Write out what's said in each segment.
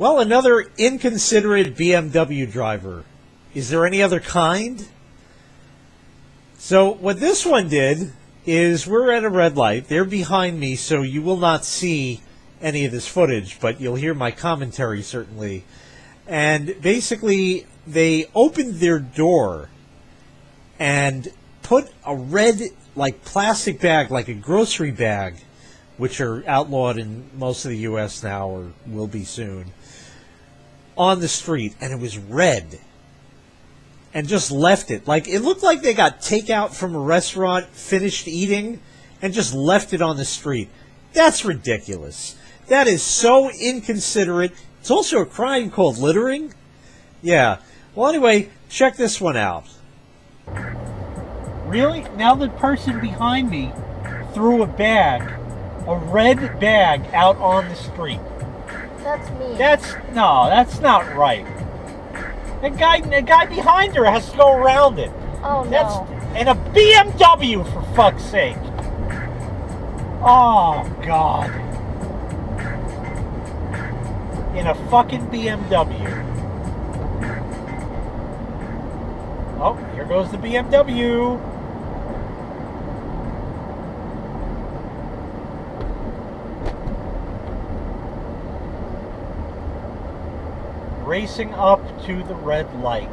Well, another inconsiderate BMW driver. Is there any other kind? So what this one did is we're at a red light. They're behind me, so you will not see any of this footage, but you'll hear my commentary certainly. And basically, they opened their door and put a red, like, plastic bag, like a grocery bag, which are outlawed in most of the U.S. now, or will be soon, on the street, and it was red. And just left it. Like, it looked like they got takeout from a restaurant, finished eating, and just left it on the street. That's ridiculous. That is so inconsiderate. It's also a crime called littering. Yeah. Well, anyway, check this one out. Really? Now the person behind me threw a red bag out on the street. That's me. That's not right. The guy behind her has to go around it. Oh, no. And a BMW, for fuck's sake. Oh, God. In a fucking BMW. Oh, here goes the BMW. Racing up to the red light.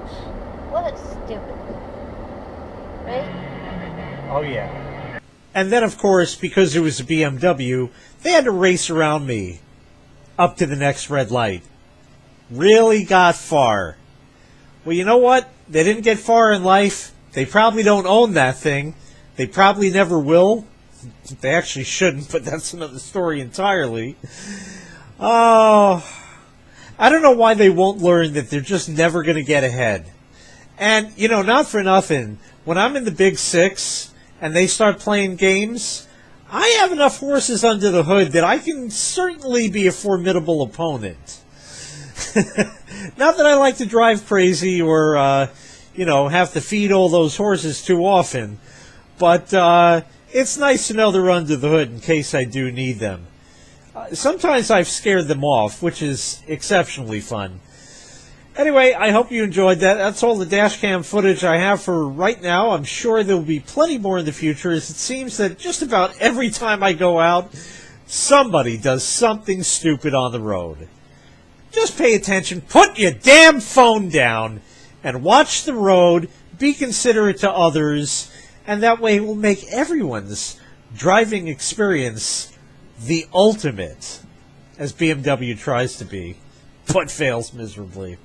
What a stupid thing. Right? Oh, yeah. And then, of course, because it was a BMW, they had to race around me up to the next red light. Really got far. Well, you know what? They didn't get far in life. They probably don't own that thing. They probably never will. They actually shouldn't, but that's another story entirely. Oh, I don't know why they won't learn that they're just never going to get ahead. And, you know, not for nothing, when I'm in the Big Six and they start playing games, I have enough horses under the hood that I can certainly be a formidable opponent. Not that I like to drive crazy or, you know, have to feed all those horses too often, but it's nice to know they're under the hood in case I do need them. Sometimes I've scared them off, which is exceptionally fun. Anyway, I hope you enjoyed that. That's all the dash cam footage I have for right now. I'm sure there will be plenty more in the future, as it seems that just about every time I go out, somebody does something stupid on the road. Just pay attention, put your damn phone down, and watch the road, be considerate to others, and that way it will make everyone's driving experience the ultimate, as BMW tries to be, but fails miserably.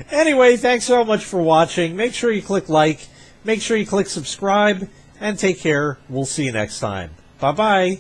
Anyway, thanks so much for watching. Make sure you click like, make sure you click subscribe, and take care. We'll see you next time. Bye-bye.